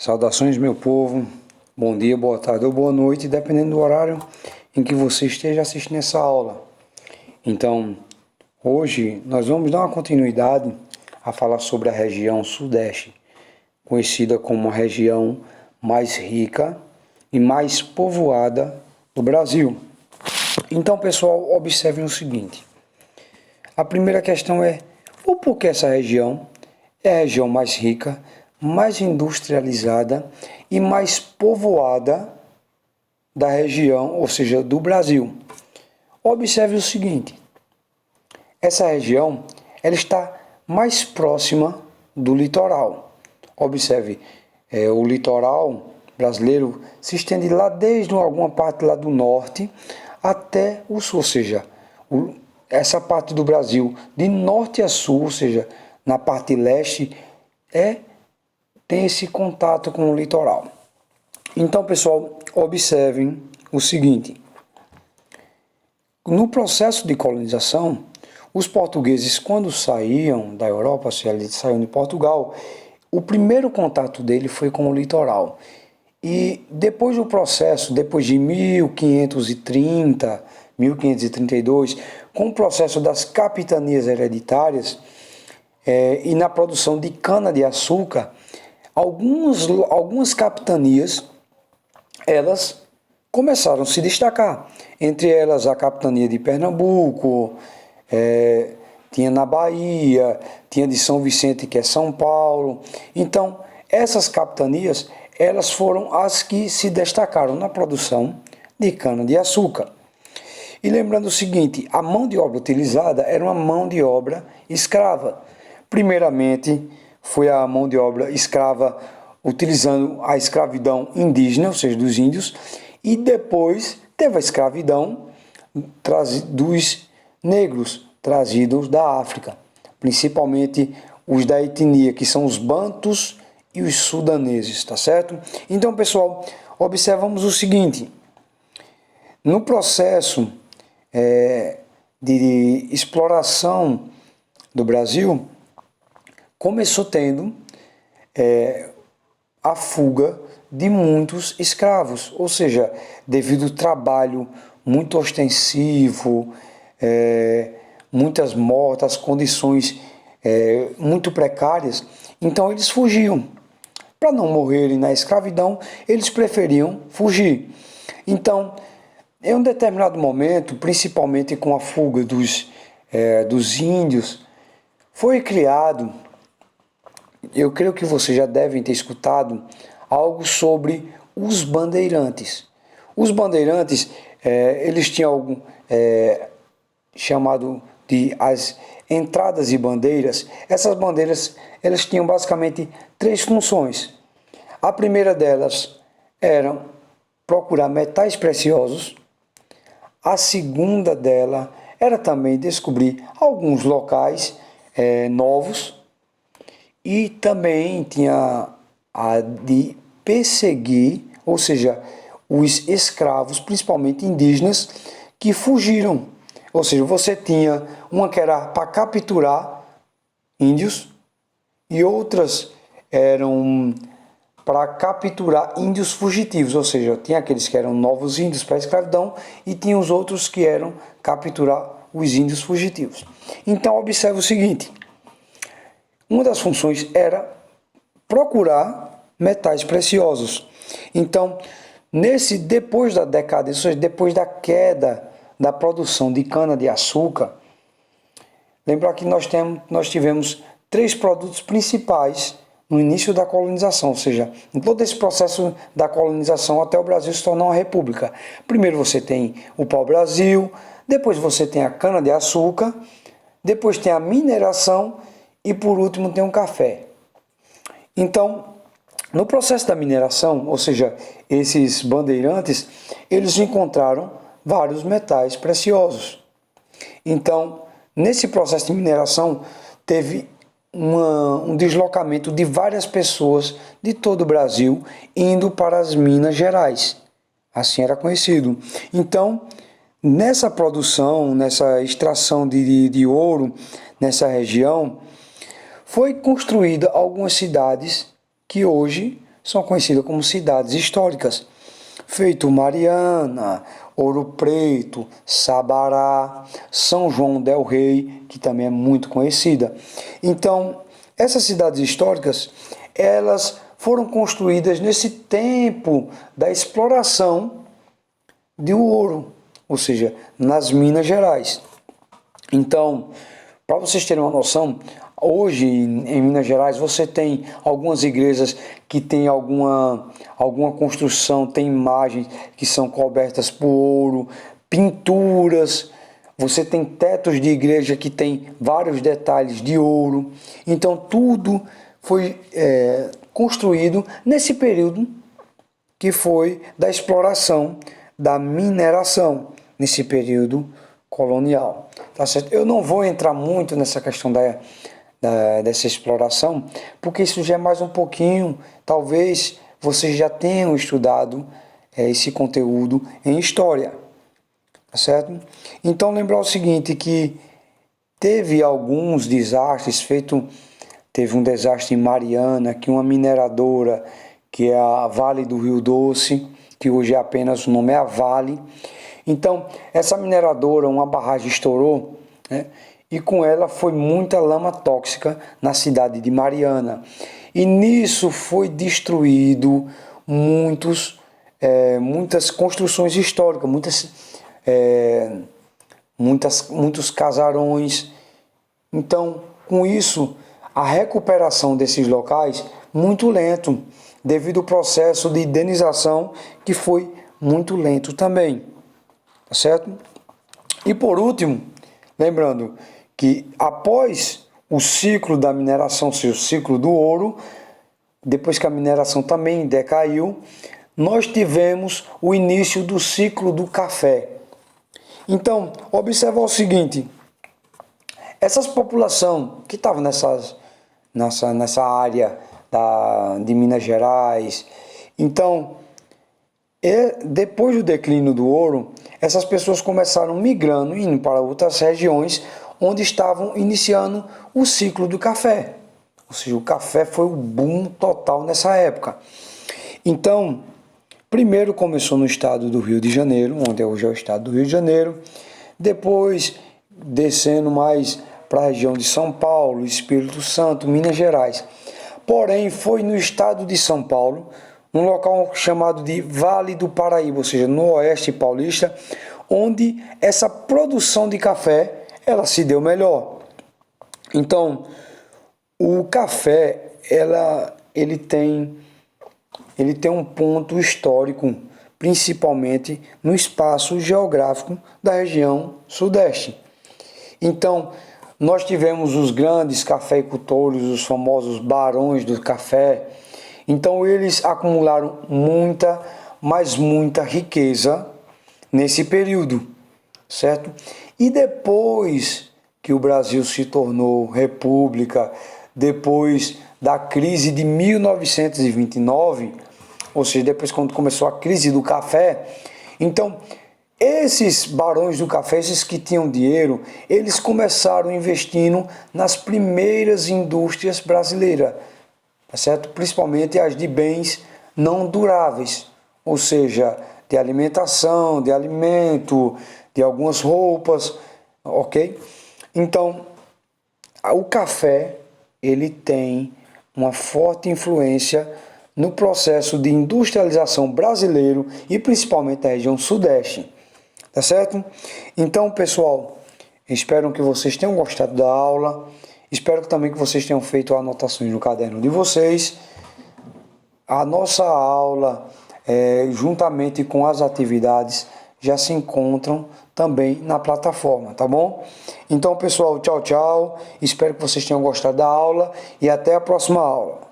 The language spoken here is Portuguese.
Saudações, meu povo. Bom dia, boa tarde ou boa noite, dependendo do horário em que você esteja assistindo essa aula. Então, hoje nós vamos dar uma continuidade a falar sobre a região Sudeste, conhecida como a região mais rica e mais povoada do Brasil. Então, pessoal, observem o seguinte. A primeira questão é o porquê essa região é a região mais rica, mais industrializada e mais povoada da região, ou seja, do Brasil. Observe o seguinte, essa região ela está mais próxima do litoral. Observe, o litoral brasileiro se estende lá desde alguma parte lá do norte até o sul, ou seja, essa parte do Brasil de norte a sul, ou seja, na parte leste, tem esse contato com o litoral. Então, pessoal, observem o seguinte. No processo de colonização, os portugueses, quando saíam da Europa, se eles saíram de Portugal, o primeiro contato dele foi com o litoral. E depois do processo, depois de 1530, 1532, com o processo das capitanias hereditárias e na produção de cana-de-açúcar, algumas capitanias, elas começaram a se destacar. Entre elas a capitania de Pernambuco, tinha na Bahia, tinha de São Vicente, que é São Paulo. Então, essas capitanias, elas foram as que se destacaram na produção de cana-de-açúcar. E lembrando o seguinte, a mão de obra utilizada era uma mão de obra escrava. Primeiramente, foi a mão de obra escrava utilizando a escravidão indígena, ou seja, dos índios, e depois teve a escravidão dos negros trazidos da África, principalmente os da etnia, que são os bantus e os sudaneses, tá certo? Então, pessoal, observamos o seguinte, no processo de exploração do Brasil, começou tendo a fuga de muitos escravos, ou seja, devido ao trabalho muito ostensivo, muitas mortes, condições muito precárias, então eles fugiam. Para não morrerem na escravidão, eles preferiam fugir. Então, em um determinado momento, principalmente com a fuga dos índios, foi criado, eu creio que vocês já devem ter escutado, algo sobre os bandeirantes. Os bandeirantes, eles tinham algo chamado de as entradas e bandeiras. Essas bandeiras, elas tinham basicamente três funções. A primeira delas era procurar metais preciosos. A segunda dela era também descobrir alguns locais novos. E também tinha a de perseguir, ou seja, os escravos, principalmente indígenas, que fugiram. Ou seja, você tinha uma que era para capturar índios e outras eram para capturar índios fugitivos, ou seja, tinha aqueles que eram novos índios para a escravidão e tinha os outros que eram capturar os índios fugitivos. Então, observe o seguinte, uma das funções era procurar metais preciosos. Então, depois da decadência, depois da queda da produção de cana-de-açúcar, lembrar que nós tivemos três produtos principais no início da colonização, ou seja, em todo esse processo da colonização até o Brasil se tornar uma república. Primeiro você tem o pau-brasil, depois você tem a cana-de-açúcar, depois tem a mineração e por último tem o café. Então, no processo da mineração, ou seja, esses bandeirantes, eles encontraram vários metais preciosos. Então, nesse processo de mineração, teve um deslocamento de várias pessoas de todo o Brasil indo para as Minas Gerais. Assim era conhecido. Então, nessa produção, nessa extração de ouro, nessa região, foi construída algumas cidades que hoje são conhecidas como cidades históricas, feito Mariana, Ouro Preto, Sabará, São João del Rei, que também é muito conhecida. Então, essas cidades históricas, elas foram construídas nesse tempo da exploração de ouro, ou seja, nas Minas Gerais. Então, para vocês terem uma noção, hoje em Minas Gerais você tem algumas igrejas que tem alguma construção, tem imagens que são cobertas por ouro, pinturas, você tem tetos de igreja que tem vários detalhes de ouro. Então tudo foi construído nesse período que foi da exploração, da mineração, nesse período colonial. Tá certo? Eu não vou entrar muito nessa questão dessa exploração, porque isso já é mais um pouquinho, talvez vocês já tenham estudado esse conteúdo em história, tá certo? Então lembrar o seguinte, que teve alguns desastres teve um desastre em Mariana, que uma mineradora, que é a Vale do Rio Doce, que hoje é apenas o nome é a Vale. Então, essa mineradora, uma barragem estourou, né? E com ela foi muita lama tóxica na cidade de Mariana. E nisso foi destruído muitas construções históricas, muitos casarões. Então, com isso, a recuperação desses locais muito lento, devido ao processo de indenização que foi muito lento também, tá certo? E por último, lembrando que após o ciclo da mineração, ou seja, o ciclo do ouro, depois que a mineração também decaiu, nós tivemos o início do ciclo do café. Então, observa o seguinte, essas população que estavam nessa área de Minas Gerais, então, depois do declínio do ouro, essas pessoas começaram migrando, indo para outras regiões, onde estavam iniciando o ciclo do café. Ou seja, o café foi o boom total nessa época. Então, primeiro começou no estado do Rio de Janeiro, onde hoje é o estado do Rio de Janeiro, depois descendo mais para a região de São Paulo, Espírito Santo, Minas Gerais. Porém, foi no estado de São Paulo, num local chamado de Vale do Paraíba, ou seja, no oeste paulista, onde essa produção de café ela se deu melhor. Então, o café ele tem um ponto histórico, principalmente no espaço geográfico da região sudeste. Então, nós tivemos os grandes cafeicultores, os famosos barões do café. Então, eles acumularam muita riqueza nesse período, certo? E depois que o Brasil se tornou república, depois da crise de 1929, ou seja, depois quando começou a crise do café, então esses barões do café, esses que tinham dinheiro, eles começaram investindo nas primeiras indústrias brasileiras, tá certo? Principalmente as de bens não duráveis, ou seja, de alimentação, de alimento, de algumas roupas, ok? Então, o café, ele tem uma forte influência no processo de industrialização brasileiro e principalmente da região sudeste, tá certo? Então, pessoal, espero que vocês tenham gostado da aula, espero também que vocês tenham feito anotações no caderno de vocês. A nossa aula, juntamente com as atividades, já se encontram também na plataforma, tá bom? Então, pessoal, tchau, tchau. Espero que vocês tenham gostado da aula e até a próxima aula.